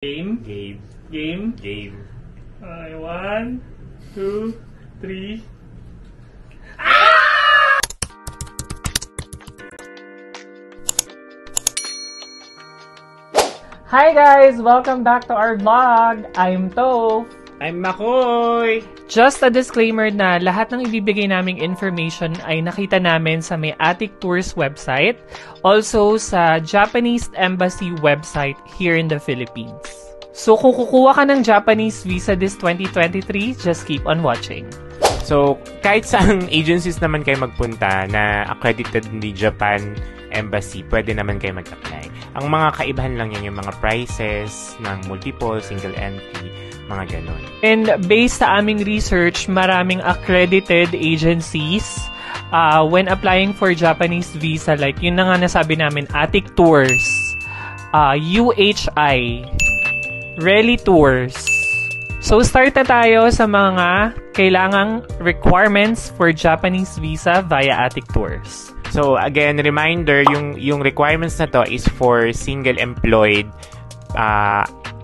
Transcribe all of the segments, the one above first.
Game. Game. Game. Game. 1, 2, 3. Hi guys! Welcome back to our vlog. I'm Toph. I'm Makoy! Just a disclaimer na lahat ng ibibigay naming information ay nakita namin sa May Attic Tours website, also sa Japanese Embassy website here in the Philippines. So kung kukuha ka ng Japanese visa this 2023, just keep on watching. So, kahit saang agencies naman kayo magpunta na accredited ni Japan Embassy, pwede naman kayo mag-apply. Ang mga kaibahan lang yan yung mga prices ng multiple, single entry, mga ganon. And based sa aming research, maraming accredited agencies when applying for Japanese visa. Like, yun na nga nasabi namin, Attic Tours, UHI, Rally Tours. So, start na tayo sa mga kailangang requirements for Japanese visa via Attic Tours. So, again, reminder, yung requirements na to is for single-employed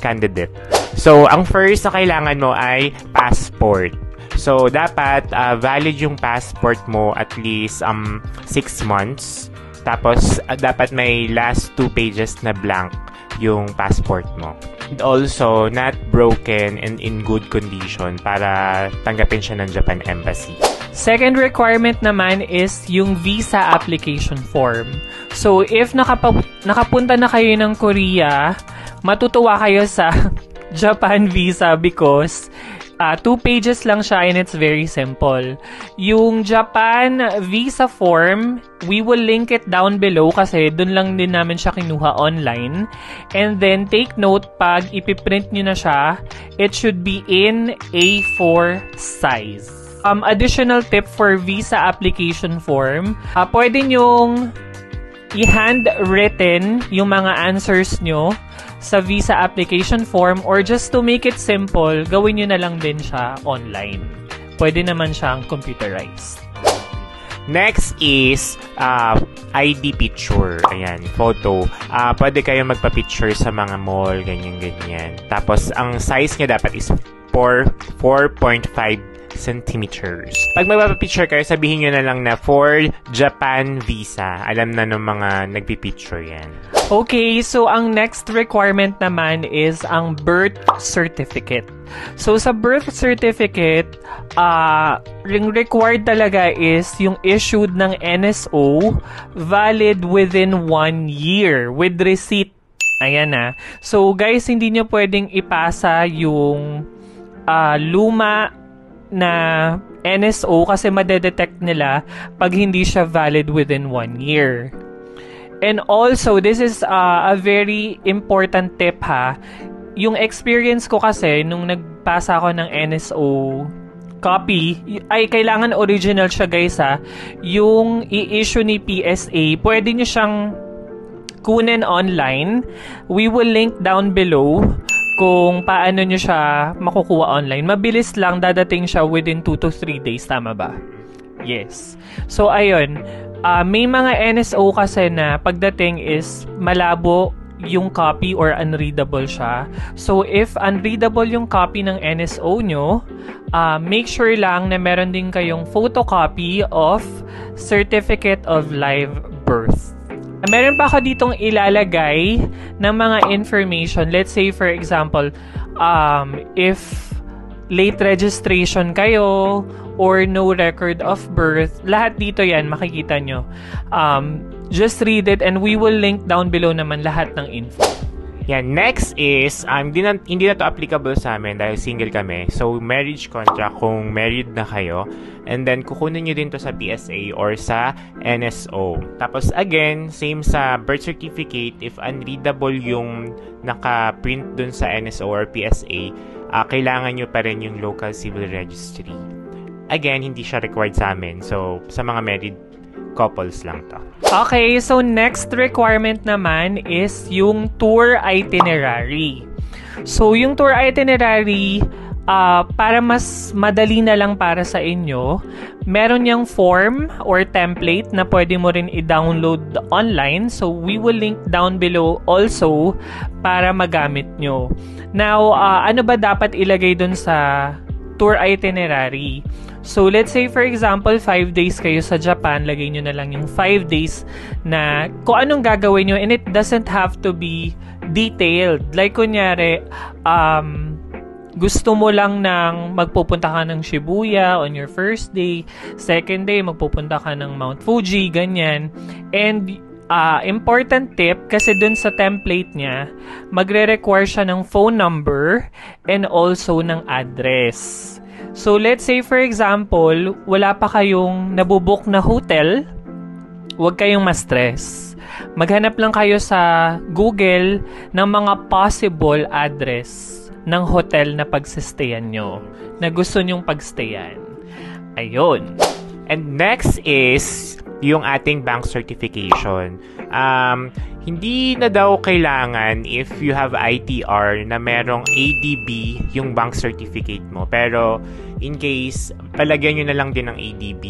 candidate. So, ang first na kailangan mo ay passport. So, dapat valid yung passport mo at least 6 months. Tapos, dapat may last 2 pages na blank yung passport mo. And also, not broken and in good condition para tanggapin siya ng Japan Embassy. Second requirement naman is yung visa application form. So, if nakapunta na kayo ng Korea, matutuwa kayo sa Japan visa because 2 pages lang siya and it's very simple. Yung Japan visa form, we will link it down below kasi dun lang din namin siya kinuha online. And then, take note, pag ipiprint nyo na siya, it should be in A4 size. Additional tip for visa application form, pwede nyong i-handwritten yung mga answers nyo sa visa application form or just to make it simple, gawin nyo na lang din siya online. Pwede naman siyang computerized. Next is ID picture. Ayan, photo. Pwede kayo magpa-picture sa mga mall, ganyan-ganyan. Tapos, ang size niya dapat is 4.5 centimeters. Pag magpapapicture kayo, sabihin nyo na lang na for Japan visa. Alam na ng mga nagpipicture yan. Okay, so ang next requirement naman is ang birth certificate. So sa birth certificate, yung required talaga is yung issued ng NSO valid within 1 year with receipt. Ayan na. So guys, hindi nyo pwedeng ipasa yung luma na NSO kasi madedetect nila pag hindi siya valid within 1 year. And also, this is a very important tip ha. Yung experience ko kasi nung nagpasa ako ng NSO copy, ay kailangan original siya guys ha. Yung i-issue ni PSA, pwede nyo siyang kunin online. We will link down below kung paano nyo siya makukuha online. Mabilis lang, dadating siya within 2 to 3 days. Tama ba? Yes. So, ayun. May mga NSO kasi na pagdating is malabo yung copy or unreadable siya. So, if unreadable yung copy ng NSO nyo, make sure lang na meron din kayong photocopy of Certificate of Live Birth. Meron pa ako ditong ilalagay ng mga information. Let's say, for example, if late registration kayo or no record of birth, lahat dito yan, makikita nyo. Just read it and we will link down below naman lahat ng info. Yan, next is, hindi na to applicable sa amin dahil single kami. So, marriage contract kung married na kayo. And then, kukunin nyo din to sa PSA or sa NSO. Tapos, again, same sa birth certificate, if unreadable yung naka-print dun sa NSO or PSA, kailangan nyo pa rin yung local civil registry. Again, hindi siya required sa amin. So, sa mga married couples lang to. Okay, so next requirement naman is yung tour itinerary. So, yung tour itinerary, para mas madali na lang para sa inyo, meron niyang form or template na pwede mo rin i-download online. So, we will link down below also para magamit nyo. Now, ano ba dapat ilagay dun sa tour itinerary? So, let's say for example, 5 days kayo sa Japan, lagay nyo na lang yung 5 days na kung anong gagawin nyo, and it doesn't have to be detailed. Like, kunyari, gusto mo lang ng magpupunta ka ng Shibuya on your first day, second day, magpupunta ka ng Mount Fuji, ganyan. And, important tip, kasi dun sa template niya, magre-require siya ng phone number and also ng address. So, let's say for example, wala pa kayong nabubook na hotel, huwag kayong ma-stress. Maghanap lang kayo sa Google ng mga possible address ng hotel na pagsistayan nyo, na gusto nyong pagstayan. Ayun. And next is yung ating bank certification. Hindi na daw kailangan if you have ITR na merong ADB yung bank certificate mo. Pero in case, palagyan nyo na lang din ng ADB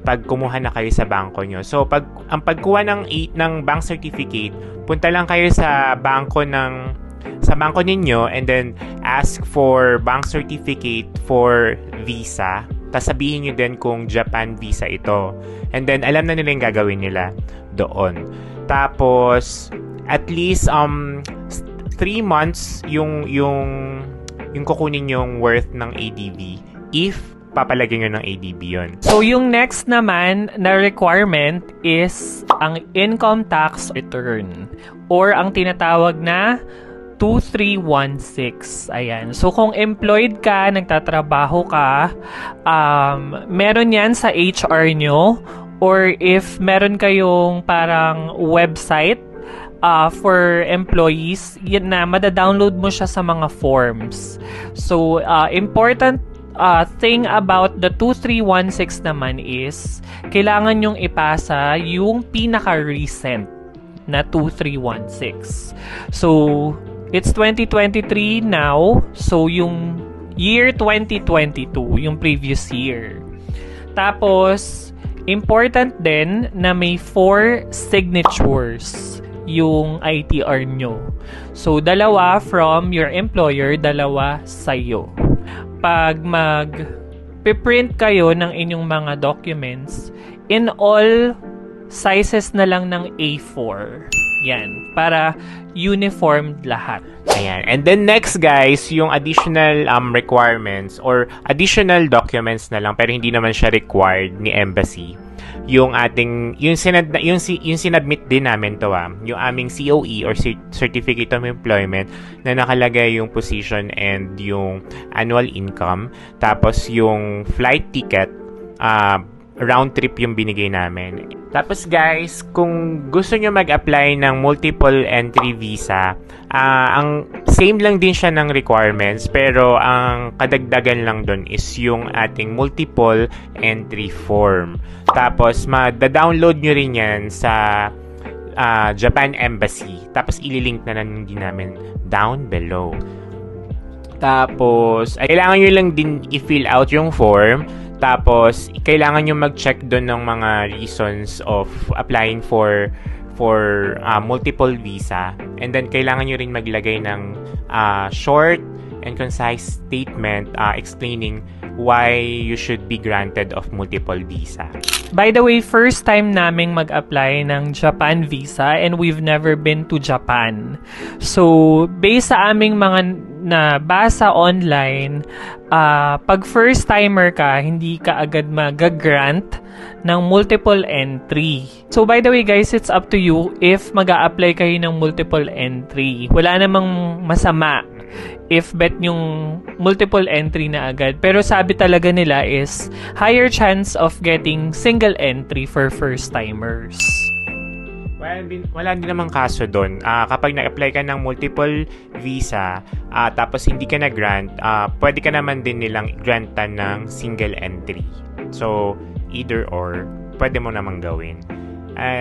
pag kumuha na kayo sa bangko nyo. So, ang pagkuha ng bank certificate, punta lang kayo sa bangko ninyo and then ask for bank certificate for visa. Tapos sabihin nyo din kung Japan visa ito. And then, alam na nila yung gagawin nila doon. Tapos, at least 3 months yung kukunin yung worth ng ADB if papalagyan nyo ng ADB yun. So, yung next naman na requirement is ang income tax return or ang tinatawag na 2316. Ayan. So, kung employed ka, nagtatrabaho ka, meron yan sa HR nyo, or if meron kayong parang website for employees, yun na, madadownload mo siya sa mga forms. So, important thing about the 2316 naman is, kailangan nyong ipasa yung pinaka-recent na 2316. So, it's 2023 now. So, yung year 2022, yung previous year. Tapos, important din na may 4 signatures yung ITR nyo. So, 2 from your employer, 2 sa'yo. Pag mag-print kayo ng inyong mga documents, in all sizes na lang ng A4. Yan. Para uniformed lahat. Ayan. And then next guys, yung additional requirements or additional documents na lang pero hindi naman siya required ni embassy. Yung sinubmit din namin to yung aming COE or Certificate of Employment na nakalagay yung position and yung annual income. Tapos yung flight ticket, round trip yung binigay namin. Tapos guys, kung gusto nyo mag-apply ng multiple entry visa, ang same lang din siya ng requirements pero ang kadagdagan lang dun is yung ating multiple entry form. Tapos ma-download nyo rin yan sa Japan Embassy. Tapos ililink na lang din namin down below. Tapos kailangan nyo lang din i-fill out yung form. Tapos, kailangan nyo mag-check doon ng mga reasons of applying for multiple visa. And then, kailangan nyo rin maglagay ng short and concise statement explaining why you should be granted of multiple visa. By the way, first time naming mag-apply ng Japan visa and we've never been to Japan. So, based sa aming mga nabasa online, pag first timer ka, hindi ka agad mag-grant ng multiple entry. So by the way guys, it's up to you if mag-a-apply kayo ng multiple entry. Wala namang masama if bet yung multiple entry na agad. Pero sabi talaga nila is higher chance of getting single entry for first timers. Wala din namang kaso doon. Kapag nag-apply ka ng multiple visa, tapos hindi ka na-grant, pwede ka naman din nilang grantan ng single entry. So, either or, pwede mo namang gawin.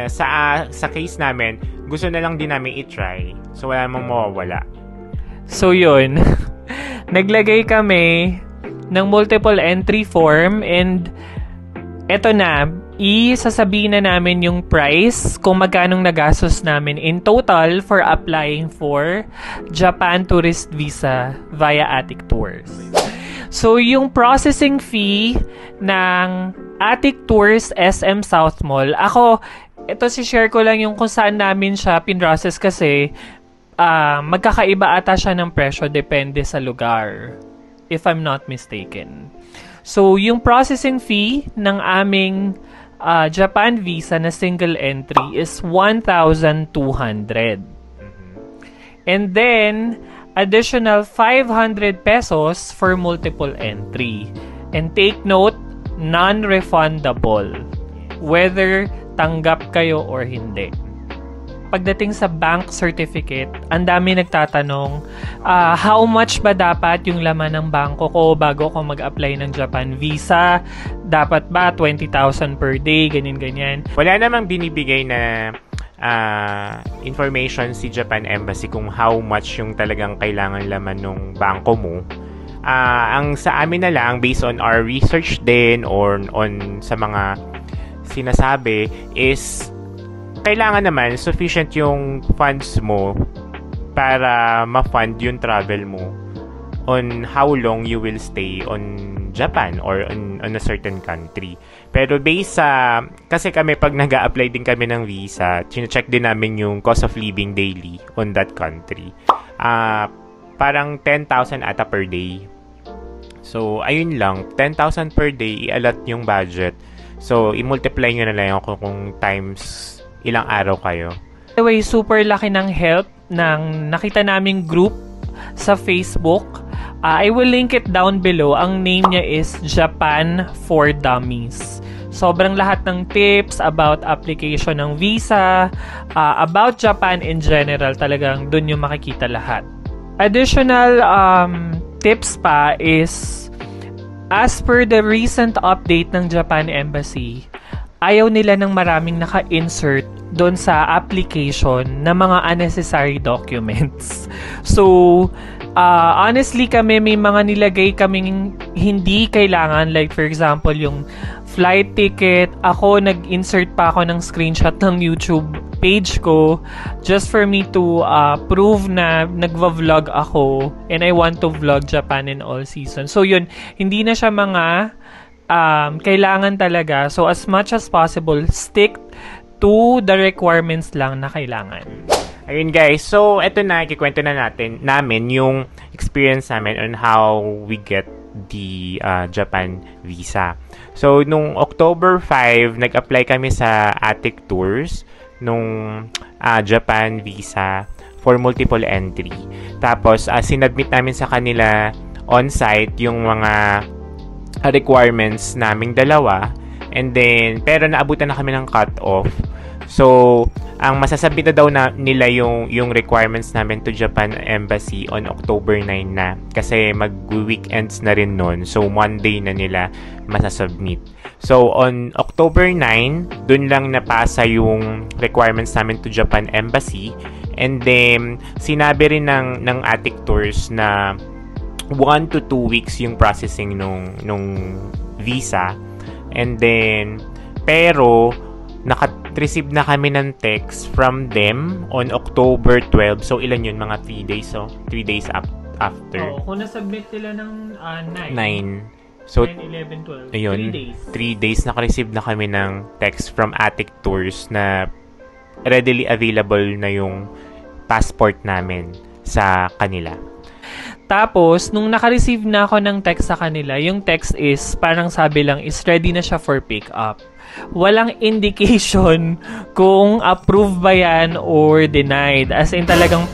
Sa case namin, gusto na lang din namin i-try. So, wala namang mawawala. So, yun. naglagay kami ng multiple entry form and eto na, isasabihin na namin yung price kung magkanong nagastos namin in total for applying for Japan Tourist Visa via Attic Tours. So, yung processing fee ng Attic Tours SM South Mall, ito si-share ko lang yung kung saan namin siya pinrocess kasi magkakaiba ata siya ng presyo depende sa lugar, if I'm not mistaken. So, yung processing fee ng aming Japan visa na single entry is 1,200. And then, additional 500 pesos for multiple entry. And take note, non-refundable. Whether tanggap kayo or hindi. Pagdating sa bank certificate, ang dami nagtatanong, how much ba dapat yung laman ng bangko ko bago ako mag-apply ng Japan visa? Dapat ba 20,000 per day? Ganyan-ganyan. Wala namang binibigay na information si Japan Embassy kung how much yung talagang kailangan laman ng bangko mo. Ang sa amin na lang, based on our research din or on sa mga sinasabi is kailangan naman sufficient yung funds mo para ma-fund yung travel mo on how long you will stay on Japan or on a certain country. Pero based sa, kasi kami pag nag-a-apply din kami ng visa, chine-check din namin yung cost of living daily on that country. Parang 10,000 ata per day. So, ayun lang, 10,000 per day, i-allot yung budget. So, i-multiply nyo na lang kung times ilang araw kayo. By the way, super laki ng help ng nakita naming group sa Facebook. I will link it down below. Ang name niya is Japan for Dummies. Sobrang lahat ng tips about application ng visa, about Japan in general, talagang dun yung makikita lahat. Additional tips pa is, as per the recent update ng Japan Embassy, ayaw nila ng maraming naka-insert doon sa application na mga unnecessary documents. So, honestly kami, may mga nilagay kaming hindi kailangan. Like, for example, yung flight ticket. Ako, nag-insert pa ako ng screenshot ng YouTube page ko just for me to prove na nagva-vlog ako and I want to vlog Japan in all seasons. So, yun, hindi na siya mga kailangan talaga. So, as much as possible, stick to the requirements lang na kailangan. Ayun guys, so eto na, ikikwento na namin yung experience namin on how we get the Japan visa. So, nung October 5, nag-apply kami sa Attic Tours nung Japan visa for multiple entry. Tapos, sinubmit namin sa kanila on-site yung mga requirements naming dalawa, and then pero naabutan na kami ng cut-off. So, ang masasabit na daw nila yung requirements namin to Japan Embassy on October 9 na kasi mag-weekends na rin nun. So, Monday na nila masasubmit. So, on October 9, dun lang napasa yung requirements namin to Japan Embassy, and then sinabi rin ng Attic Tours na 1 to 2 weeks yung processing nung visa. And then, pero, naka-receive na kami ng text from them on October 12. So, ilan yun? Mga 3 days, so 3 days after. Oo, kung nasubmit nila ng 9. 9. So, 9, 11, 12. ayun, 3 days naka-receive na kami ng text from Attic Tours na readily available na yung passport namin sa kanila. Tapos, nung naka-receive na ako ng text sa kanila, yung text is, parang sabi lang, is ready na siya for pick-up. Walang indication kung approved ba yan or denied. As in, talagang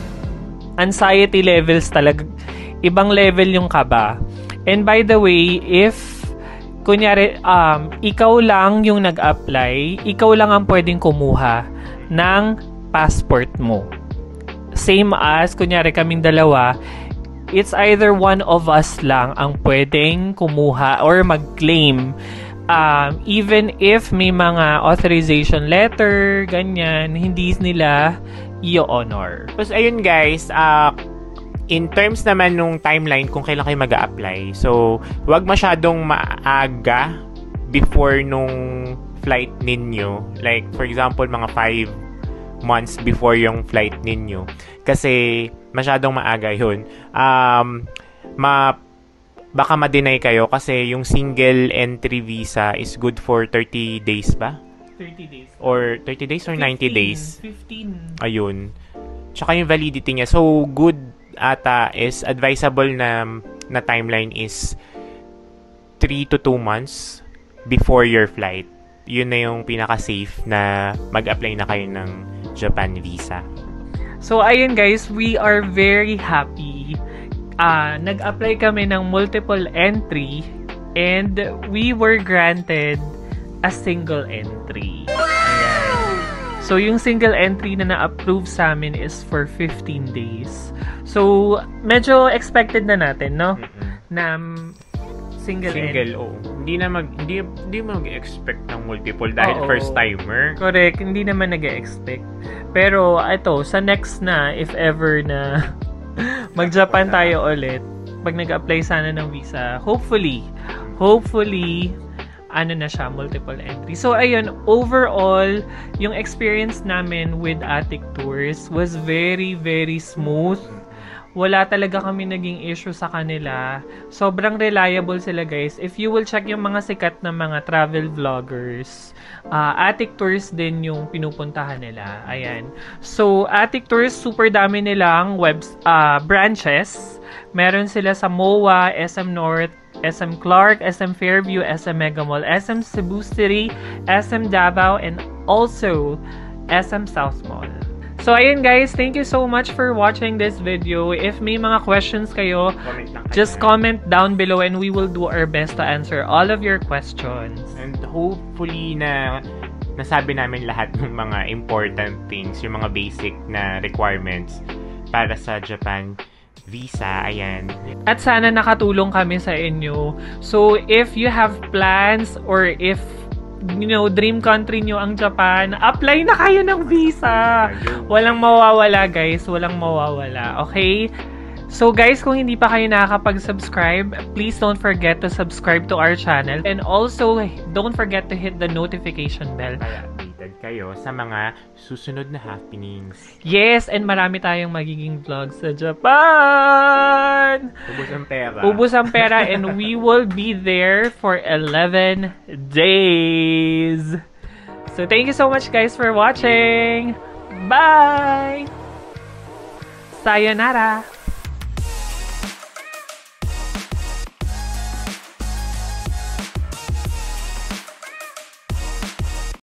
anxiety levels talaga, ibang level yung kaba. And by the way, if, kunyari, ikaw lang yung nag-apply, ikaw lang ang pwedeng kumuha ng passport mo. Same as, kunyari kaming dalawa, it's either one of us lang ang pwedeng kumuha or mag-claim. Even if may mga authorization letter, ganyan, hindi nila i-honor. Tapos, ayun guys, in terms naman nung timeline kung kailan kayo mag-a-apply, so wag masyadong maaga before nung flight ninyo. Like, for example, mga 5 months before yung flight ninyo. Kasi masyadong maaga yun. Baka ma-deny kayo kasi yung single entry visa is good for 30 days ba? 30 days. Or 30 days or 90 days? 15. Ayun. Tsaka yung validity niya. So, good ata is advisable na timeline is 3 to 2 months before your flight. Yun na yung pinaka-safe na mag-apply na kayo ng Japan visa. So, ayun guys, we are very happy. Nag-apply kami ng multiple entry and we were granted a single entry. Ayan. So, yung single entry na na-approve sa amin is for 15 days. So, medyo expected na natin, no? Na single entry. Oh. Hindi mag-expect ng multiple dahil first timer. Correct, hindi naman nag-expect. Pero ito, sa next na, if ever na mag-Japan tayo ulit, pag nag-apply sana ng visa, hopefully, ano na siya, multiple entry. So, ayun, overall, yung experience namin with Attic Tours was very, very smooth. Wala talaga kami naging issue sa kanila. Sobrang reliable sila, guys. If you will check yung mga sikat na mga travel vloggers, Attic Tours din yung pinupuntahan nila. Ayan. So, Attic Tours, super dami nilang branches. Meron sila sa MOA, SM North, SM Clark, SM Fairview, SM Mega Mall, SM Cebu City, SM Davao, and also SM South Mall. So, ayun guys, thank you so much for watching this video. If may mga questions kayo, just comment down below and we will do our best to answer all of your questions. And hopefully na nasabi namin lahat ng mga important things, yung mga basic na requirements para sa Japan visa. Ayan. At sana nakatulong kami sa inyo. So, if you have plans or if dream country nyo ang Japan, apply na kayo ng visa. Walang mawawala, guys. Walang mawawala. Okay? So, guys, kung hindi pa kayo nakakapag-subscribe, please don't forget to subscribe to our channel. And also, don't forget to hit the notification bell. Para updated kayo sa mga susunod na happenings. Yes, and marami tayong magiging vlogs sa Japan! Ubus ang pera. Ubus ang pera and we will be there for 11 days. So, thank you so much guys for watching. Bye! Sayonara!